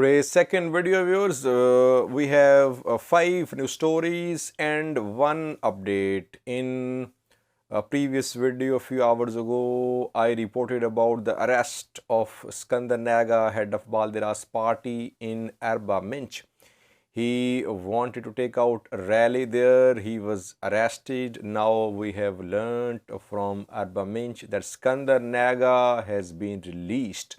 Today's second video, viewers, we have 5 new stories and one update. In a previous video a few hours ago, I reported about the arrest of Eskinder Naga, head of Baldera's party in Arba Minch. He wanted to take out a rally there. He was arrested. Now we have learned from Arba Minch that Eskinder Naga has been released.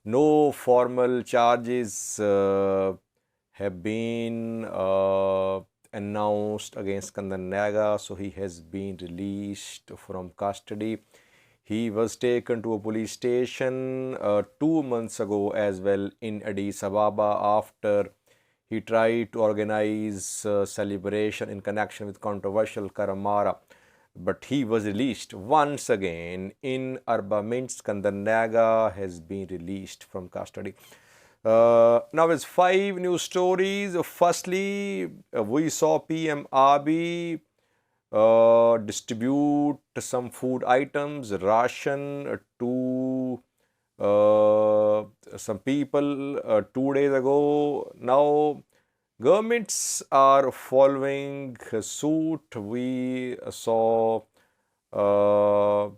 No formal charges have been announced against Kandan Naga, so he has been released from custody. He was taken to a police station 2 months ago as well in Addis Ababa after he tried to organize a celebration in connection with controversial Karamara. But he was released once again in Arba Minsk. Kandan Naga has been released from custody. Now it's 5 new stories. Firstly, we saw PM Abiy distribute some food items, ration to some people 2 days ago. Now governments are following suit. We saw a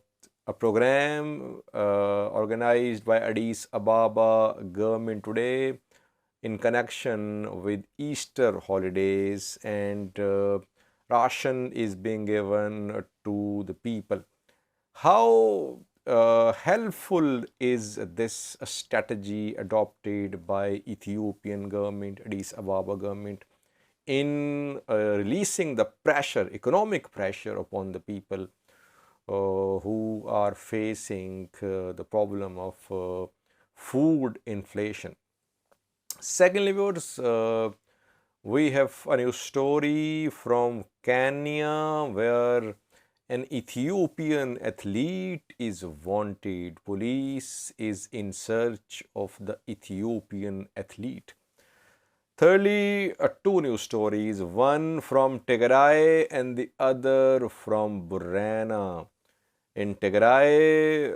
program organized by Addis Ababa government today in connection with Easter holidays, and ration is being given to the people. How helpful is this strategy adopted by Ethiopian government, Addis Ababa government, in releasing the pressure, economic pressure upon the people who are facing the problem of food inflation? Secondly, viewers, we have a new story from Kenya where an Ethiopian athlete is wanted. Police is in search of the Ethiopian athlete. Thirdly, 2 new stories, one from Tigray and the other from Borena. In Tigray,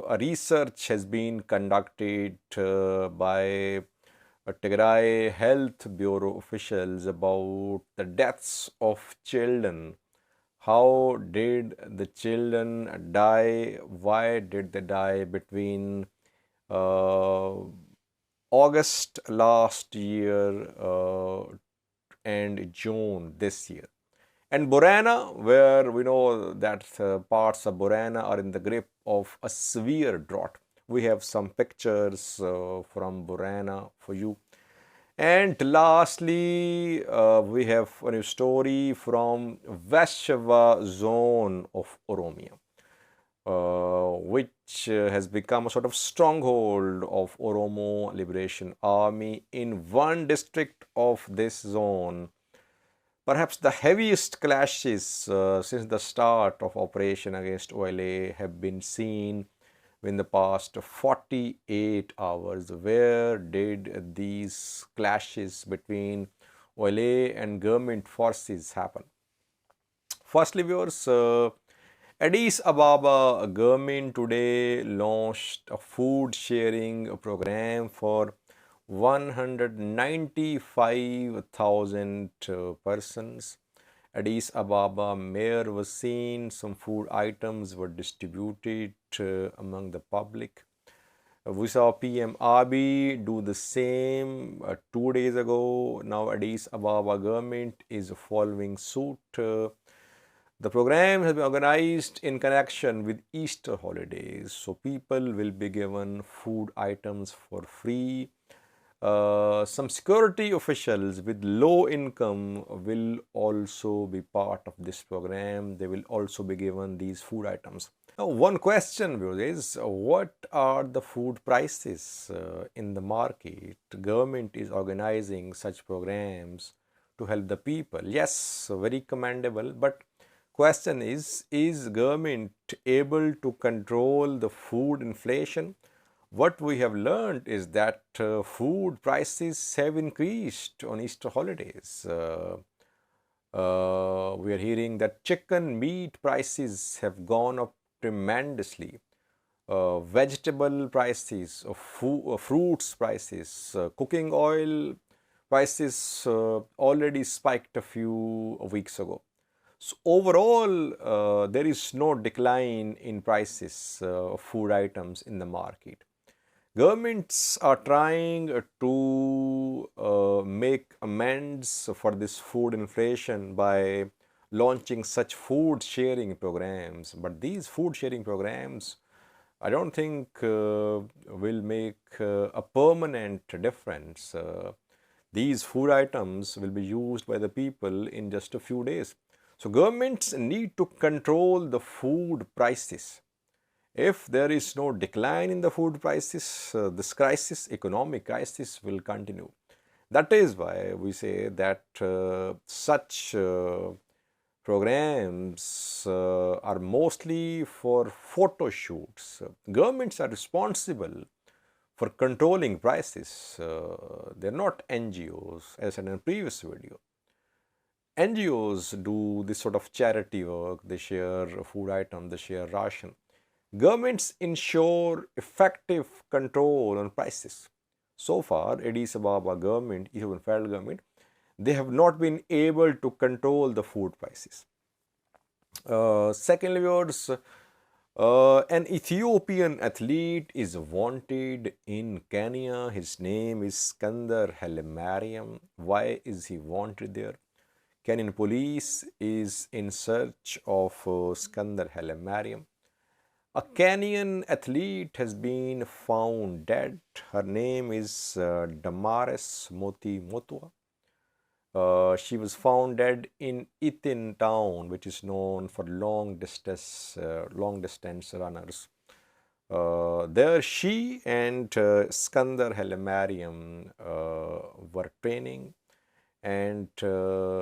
a research has been conducted by Tigray Health Bureau officials about the deaths of children. How did the children die? Why did they die between August last year and June this year? And Borena, where we know that parts of Borena are in the grip of a severe drought. We have some pictures from Borena for you. And lastly, we have a new story from West Shava zone of Oromia, which has become a sort of stronghold of Oromo Liberation Army in one district of this zone. Perhaps the heaviest clashes since the start of operation against OLA have been seen in the past 48 hours. Where did these clashes between OLA and government forces happen? Firstly, viewers, Addis Ababa government today launched a food sharing program for 195,000 persons. Addis Ababa mayor was seen. Some food items were distributed among the public. We saw PM Abiy do the same 2 days ago. Now Addis Ababa government is following suit. The program has been organized in connection with Easter holidays, so people will be given food items for free. Some security officials with low income will also be part of this program. They will also be given these food items. Now, one question is, what are the food prices in the market? Government is organizing such programs to help the people. Yes, very commendable, but question is government able to control the food inflation? What we have learned is that food prices have increased on Easter holidays. We are hearing that chicken meat prices have gone up tremendously. vegetable prices, fruits prices, cooking oil prices already spiked a few weeks ago. So overall, there is no decline in prices of food items in the market. Governments are trying to make amends for this food inflation by launching such food sharing programs. But these food sharing programs, I don't think will make a permanent difference. These food items will be used by the people in just a few days. So governments need to control the food prices. If there is no decline in the food prices, this crisis, economic crisis, will continue. That is why we say that such programs are mostly for photo shoots. Governments are responsible for controlling prices. They're not NGOs, as in a previous video. NGOs do this sort of charity work. They share food items, they share ration. Governments ensure effective control on prices. So far, Addis Ababa government, Ethiopian federal government, they have not been able to control the food prices. Secondly, viewers, an Ethiopian athlete is wanted in Kenya. His name is Eskinder Haile. Why is he wanted there? Kenyan police is in search of Eskinder Haile. A Kenyan athlete has been found dead. Her name is Damaris Moti Motua. She was found dead in Ithin town, which is known for long distance runners. There she and Eskinder Haile were training, and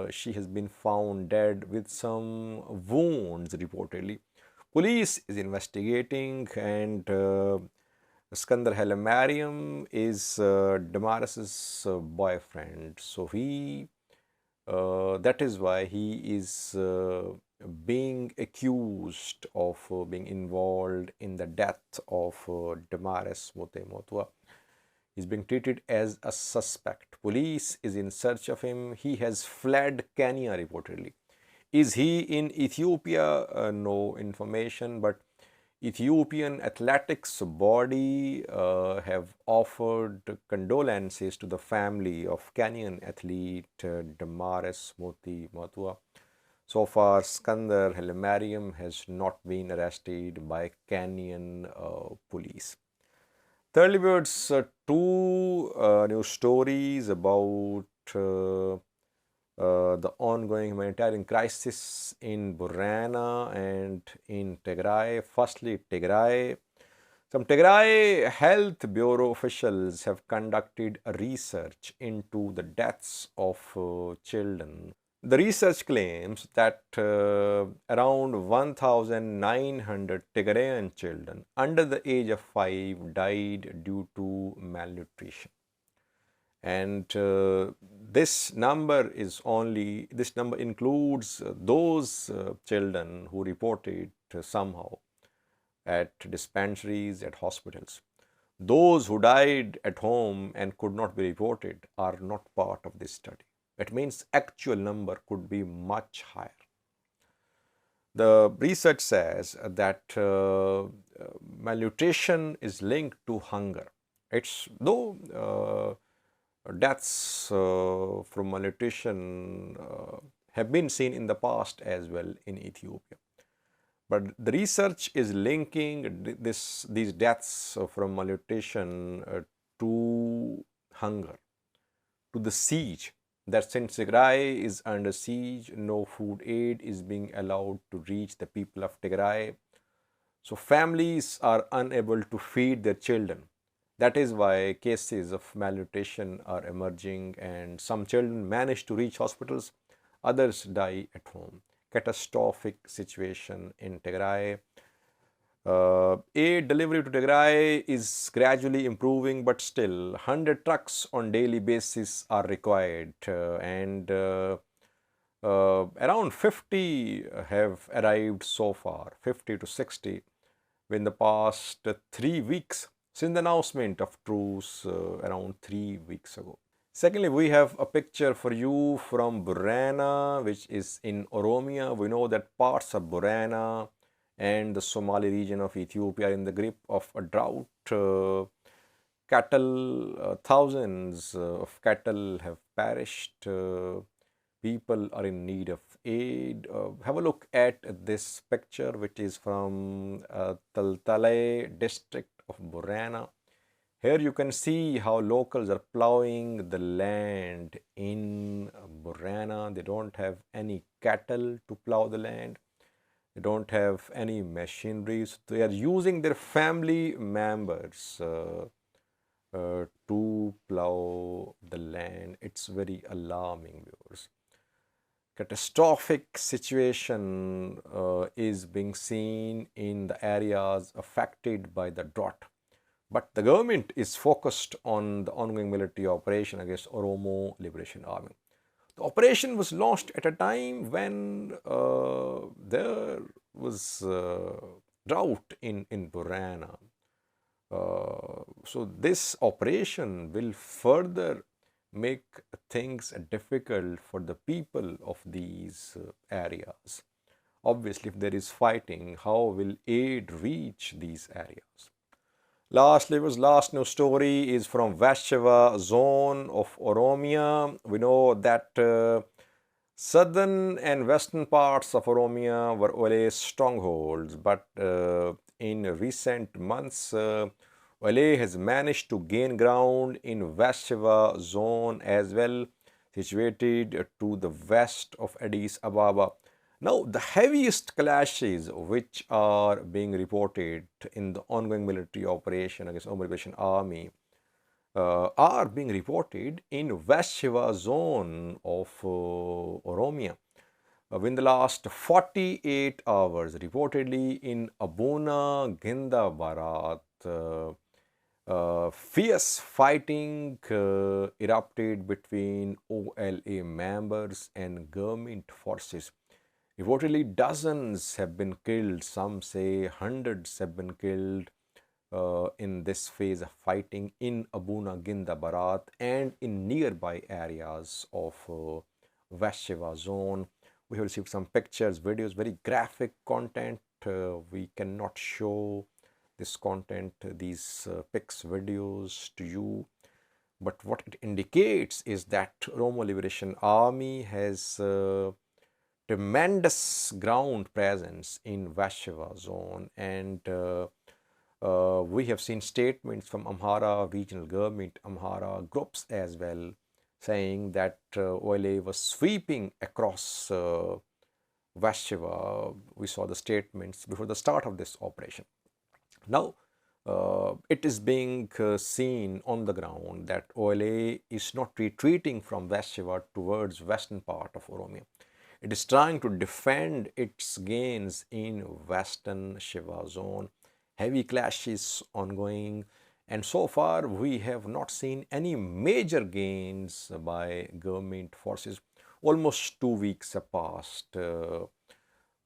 she has been found dead with some wounds reportedly. Police is investigating, and Eskinder Haile is Damaris's boyfriend. So that is why he is being accused of being involved in the death of Damaris Motua. He's being treated as a suspect. Police is in search of him. He has fled Kenya reportedly. Is he in Ethiopia? No information, but Ethiopian athletics body have offered condolences to the family of Kenyan athlete Damaris Motua. So far, Eskinder Haile has not been arrested by Kenyan police. Thirdly, viewers, two news stories about the ongoing humanitarian crisis in Borena and in Tigray. Firstly, Tigray. Some Tigray Health Bureau officials have conducted a research into the deaths of children. The research claims that around 1,900 Tigrayan children under the age of 5 died due to malnutrition. And this number includes those children who reported somehow at dispensaries, at hospitals. Those who died at home and could not be reported are not part of this study. It means actual number could be much higher. The research says that malnutrition is linked to hunger. Though deaths from malnutrition have been seen in the past as well in Ethiopia. But the research is linking these deaths from malnutrition to hunger, to the siege. That since Tigray is under siege, no food aid is being allowed to reach the people of Tigray. So families are unable to feed their children. That is why cases of malnutrition are emerging, and some children manage to reach hospitals, others die at home. Catastrophic situation in Tigray. Aid delivery to Tigray is gradually improving, but still 100 trucks on daily basis are required, and around 50 have arrived so far, 50 to 60, in the past 3 weeks since the announcement of truce around 3 weeks ago. Secondly, we have a picture for you from Borena, which is in Oromia. We know that parts of Borena and the Somali region of Ethiopia are in the grip of a drought. Thousands of cattle have perished. People are in need of aid. Have a look at this picture, which is from Taltale district of Borena. Here you can see how locals are plowing the land in Borena. They don't have any cattle to plow the land. They don't have any machinery. So they are using their family members to plow the land. It's very alarming, viewers. Catastrophic situation is being seen in the areas affected by the drought. But the government is focused on the ongoing military operation against Oromo Liberation Army. The operation was launched at a time when there was drought in Borena. So this operation will further make things difficult for the people of these areas. Obviously, if there is fighting, how will aid reach these areas? Lastly, last news story is from Vashava zone of Oromia. We know that southern and western parts of Oromia were always strongholds, but in recent months, OLA has managed to gain ground in Vashava zone as well, situated to the west of Addis Ababa. Now, the heaviest clashes which are being reported in the ongoing military operation against Oromo Liberation Army are being reported in West Shiva zone of Oromia. In the last 48 hours, reportedly in Abuna Gindabarat, fierce fighting erupted between OLA members and government forces. Reportedly, dozens have been killed. Some say hundreds have been killed in this phase of fighting in Abuna Gindabarat and in nearby areas of West Shiva zone. We have received some pictures, videos, very graphic content. We cannot show this content, these pics, videos to you. But what it indicates is that Oromo Liberation Army has tremendous ground presence in Vashava zone, and we have seen statements from Amhara regional government, Amhara groups as well, saying that OLA was sweeping across Vashava. We saw the statements before the start of this operation. Now, it is being seen on the ground that OLA is not retreating from Vashava towards western part of Oromia. It is trying to defend its gains in western Shiva zone. Heavy clashes ongoing, and so far we have not seen any major gains by government forces. Almost 2 weeks have passed.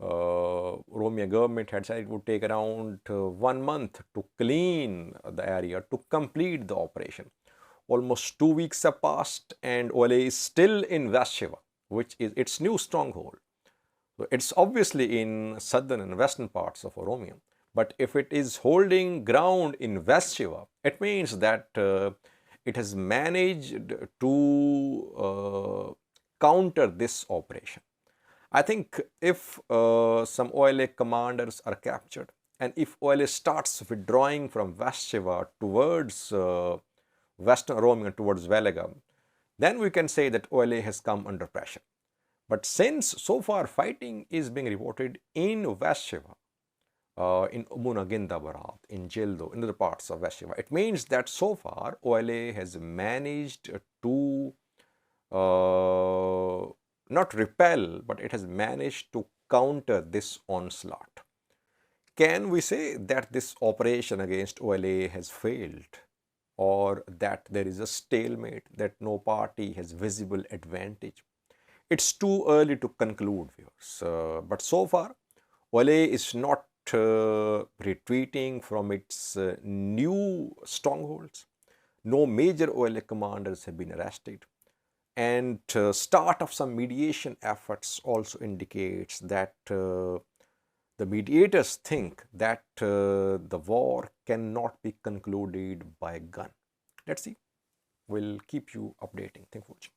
Oromia government had said it would take around 1 month to clean the area, to complete the operation. Almost 2 weeks have passed, and OLA is still in West Shiva, which is its new stronghold. So it's obviously in southern and western parts of Oromia. But if it is holding ground in West Shiva, it means that it has managed to counter this operation. I think if some OLA commanders are captured, and if OLA starts withdrawing from West Shiva towards western Oromia, towards Velegam, then we can say that OLA has come under pressure. But since so far fighting is being reported in West Shiva, in Abuna Gindabarat, in Jildo, in other parts of West Shiva, it means that so far OLA has managed to not repel, but it has managed to counter this onslaught. Can we say that this operation against OLA has failed, or that there is a stalemate, that no party has visible advantage? It's too early to conclude, viewers. But so far, OLA is not retreating from its new strongholds. No major OLA commanders have been arrested. And start of some mediation efforts also indicates that the mediators think that the war cannot be concluded by gun. Let's see. We'll keep you updating. Thank you for watching.